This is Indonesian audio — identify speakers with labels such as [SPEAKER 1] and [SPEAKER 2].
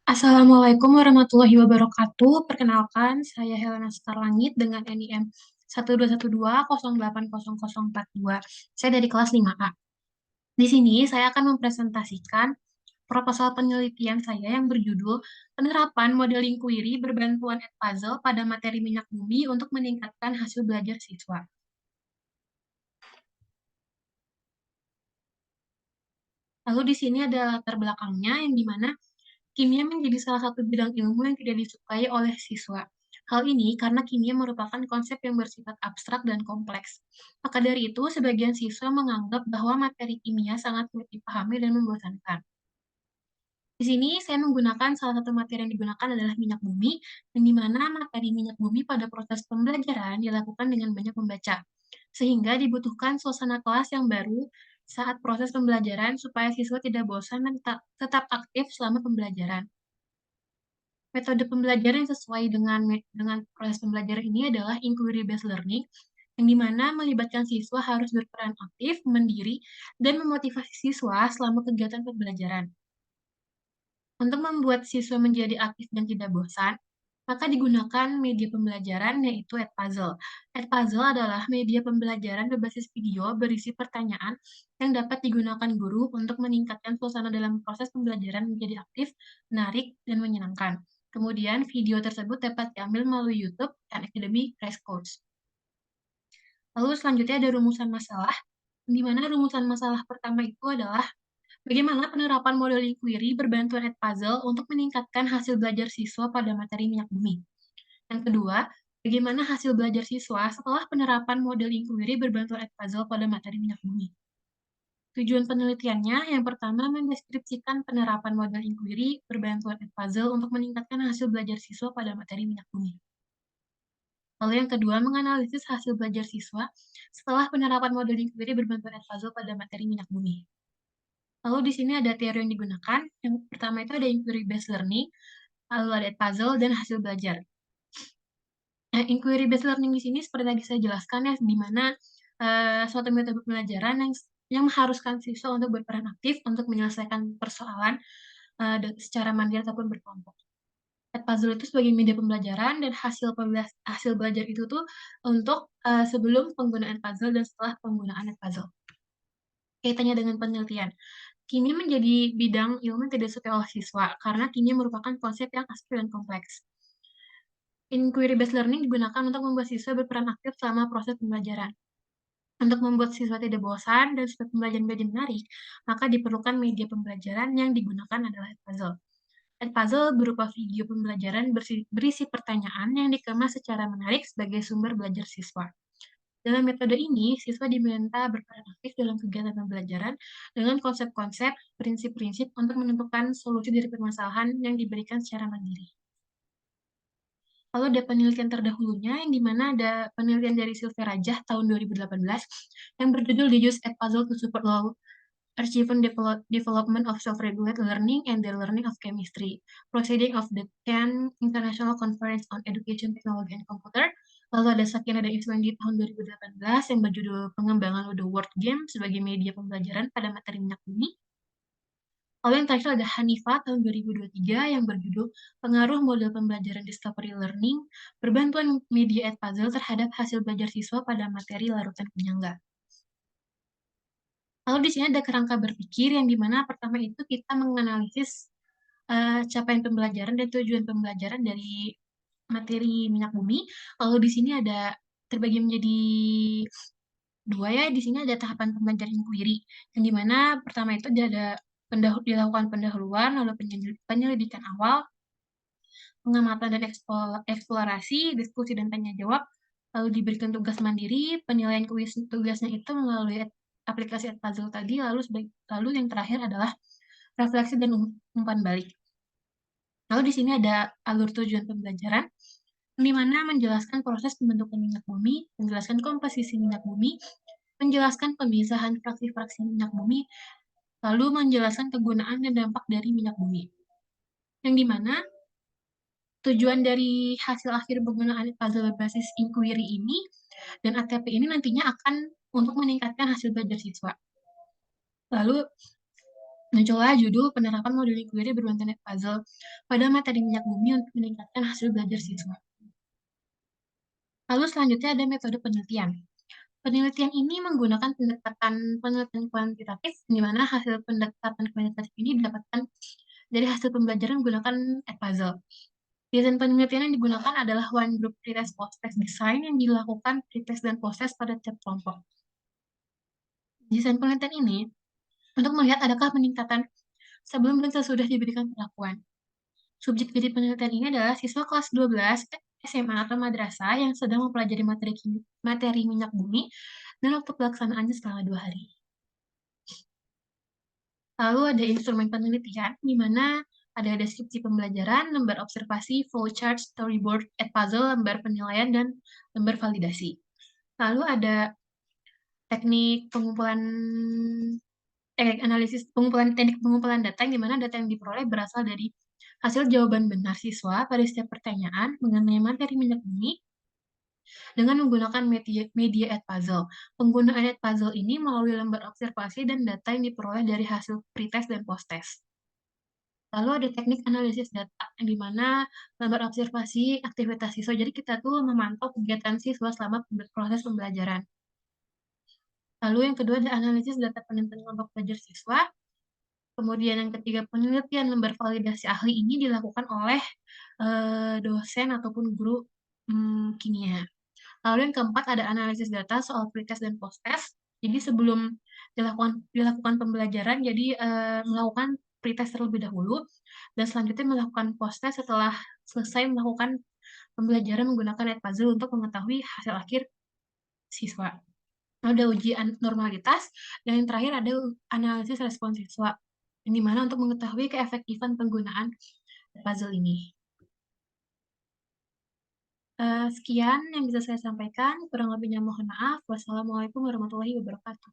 [SPEAKER 1] Assalamualaikum warahmatullahi wabarakatuh. Perkenalkan, saya Helena Starlangit dengan NIM 12120800042. Saya dari kelas 5A. Di sini saya akan mempresentasikan proposal penelitian saya yang berjudul Penerapan Modeling Query Berbantuan Edpuzzle pada Materi Minyak Bumi untuk Meningkatkan Hasil Belajar Siswa. Lalu di sini ada latar belakangnya yang dimana kimia menjadi salah satu bidang ilmu yang tidak disukai oleh siswa. Hal ini karena kimia merupakan konsep yang bersifat abstrak dan kompleks. Maka dari itu, sebagian siswa menganggap bahwa materi kimia sangat sulit dipahami dan membosankan. Di sini saya menggunakan salah satu materi yang digunakan adalah minyak bumi, yang di mana materi minyak bumi pada proses pembelajaran dilakukan dengan banyak membaca, sehingga dibutuhkan suasana kelas yang baru saat proses pembelajaran supaya siswa tidak bosan dan tetap aktif selama pembelajaran. Metode pembelajaran yang sesuai dengan proses pembelajaran ini adalah inquiry based learning, yang di mana melibatkan siswa harus berperan aktif, mandiri, dan memotivasi siswa selama kegiatan pembelajaran. Untuk membuat siswa menjadi aktif dan tidak bosan, maka digunakan media pembelajaran yaitu Edpuzzle. Edpuzzle adalah media pembelajaran berbasis video berisi pertanyaan yang dapat digunakan guru untuk meningkatkan suasana dalam proses pembelajaran menjadi aktif, menarik, dan menyenangkan. Kemudian, video tersebut dapat diambil melalui YouTube dan Academy Crash Course. Lalu selanjutnya ada rumusan masalah, di mana rumusan masalah pertama itu adalah bagaimana penerapan modeling query berbantuan Edpuzzle untuk meningkatkan hasil belajar siswa pada materi minyak bumi? Yang kedua, bagaimana hasil belajar siswa setelah penerapan modeling query berbantuan Edpuzzle pada materi minyak bumi? Tujuan penelitiannya, yang pertama mendeskripsikan penerapan modeling query berbantuan Edpuzzle untuk meningkatkan hasil belajar siswa pada materi minyak bumi. Lalu yang kedua, menganalisis hasil belajar siswa setelah penerapan modeling query berbantuan Edpuzzle pada materi minyak bumi. Lalu di sini ada teori yang digunakan. Yang pertama itu ada inquiry based learning, lalu ada puzzle dan hasil belajar. Nah, inquiry based learning di sini seperti tadi saya jelaskan ya, di mana suatu metode pembelajaran yang mengharuskan siswa untuk berperan aktif untuk menyelesaikan persoalan secara mandiri ataupun berkelompok. Puzzle itu sebagai media pembelajaran dan hasil belajar itu tuh untuk sebelum penggunaan puzzle dan setelah penggunaan puzzle. Kaitannya dengan penelitian. Kimia menjadi bidang ilmu yang tidak disukai oleh siswa, karena kimia merupakan konsep yang abstrak dan kompleks. Inquiry based learning digunakan untuk membuat siswa berperan aktif selama proses pembelajaran. Untuk membuat siswa tidak bosan dan supaya pembelajaran menjadi menarik, maka diperlukan media pembelajaran yang digunakan adalah Edpuzzle. Edpuzzle berupa video pembelajaran berisi pertanyaan yang dikemas secara menarik sebagai sumber belajar siswa. Dalam metode ini, siswa diminta berperan aktif dalam kegiatan pembelajaran dengan konsep-konsep, prinsip-prinsip untuk menentukan solusi dari permasalahan yang diberikan secara mandiri. Lalu ada penelitian terdahulunya, yang dimana ada penelitian dari Sylvia Rajah tahun 2018 yang berjudul The Use Edpuzzle to Support Low Achievement Development of Self-Regulated Learning and the Learning of Chemistry, proceeding of the 10th International Conference on Education, Technology, and Computer. Lalu ada Sakina dan Iswandi tahun 2018 yang berjudul Pengembangan The Word Game sebagai media pembelajaran pada materi minyak bumi. Lalu yang terakhir ada Hanifa tahun 2023 yang berjudul Pengaruh Model Pembelajaran Discovery Learning Berbantuan Media Edpuzzle terhadap hasil belajar siswa pada materi larutan penyangga. Lalu di sini ada kerangka berpikir yang dimana pertama itu kita menganalisis capaian pembelajaran dan tujuan pembelajaran dari materi minyak bumi. Lalu di sini ada terbagi menjadi dua ya. Di sini ada tahapan pembelajaran inquiry yang dimana pertama itu ada dilakukan pendahuluan, lalu penyelidikan awal, pengamatan dan eksplorasi, diskusi dan tanya jawab, lalu diberikan tugas mandiri, penilaian tugasnya itu melalui aplikasi Edpuzzle tadi, lalu yang terakhir adalah refleksi dan umpan balik. Lalu di sini ada alur tujuan pembelajaran, di mana menjelaskan proses pembentukan minyak bumi, menjelaskan komposisi minyak bumi, menjelaskan pemisahan fraksi-fraksi minyak bumi, lalu menjelaskan kegunaan dan dampak dari minyak bumi. Yang dimana tujuan dari hasil akhir penggunaan puzzle berbasis inquiry ini dan ATP ini nantinya akan untuk meningkatkan hasil belajar siswa. Lalu Muncullah judul penerapan modul inquiry berbentuk puzzle pada materi minyak bumi untuk meningkatkan hasil belajar siswa. Lalu selanjutnya ada metode penelitian. Penelitian ini menggunakan pendekatan penelitian kuantitatif, di mana hasil pendekatan kuantitatif ini didapatkan dari hasil pembelajaran menggunakan Edpuzzle. Desain penelitian yang digunakan adalah one group pretest post-test design yang dilakukan pretest dan post-test pada tiap kelompok. Desain penelitian ini untuk melihat adakah peningkatan sebelum dan sesudah diberikan perlakuan. Subjek dari penelitian ini adalah siswa kelas 12 SMA atau madrasah yang sedang mempelajari materi minyak bumi dan waktu pelaksanaannya selama 2 hari. Lalu ada instrumen penelitian, di mana ada deskripsi pembelajaran, lembar observasi, flowchart, storyboard, Edpuzzle, lembar penilaian, dan lembar validasi. Lalu ada teknik pengumpulan teknik pengumpulan data, yang dimana data yang diperoleh berasal dari hasil jawaban benar siswa pada setiap pertanyaan mengenai materi minyak bumi dengan menggunakan media Edpuzzle. Penggunaan Edpuzzle ini melalui lembar observasi dan data yang diperoleh dari hasil pretest dan posttest. Lalu ada teknik analisis data, yang di mana lembar observasi aktivitas siswa. Jadi kita tuh memantau kegiatan siswa selama proses pembelajaran. Lalu yang kedua ada analisis data penelitian kelompok belajar siswa. Kemudian yang ketiga, penelitian lembar validasi ahli ini dilakukan oleh dosen ataupun guru kimia. Lalu yang keempat ada analisis data soal pretest dan posttest. Jadi sebelum dilakukan pembelajaran, jadi melakukan pretest terlebih dahulu, dan selanjutnya melakukan posttest setelah selesai melakukan pembelajaran menggunakan Edpuzzle untuk mengetahui hasil akhir siswa. Ada ujian normalitas, dan yang terakhir ada analisis respon siswa, yang dimana untuk mengetahui keefektifan penggunaan puzzle ini. Sekian yang bisa saya sampaikan, kurang lebihnya mohon maaf. Wassalamualaikum warahmatullahi wabarakatuh.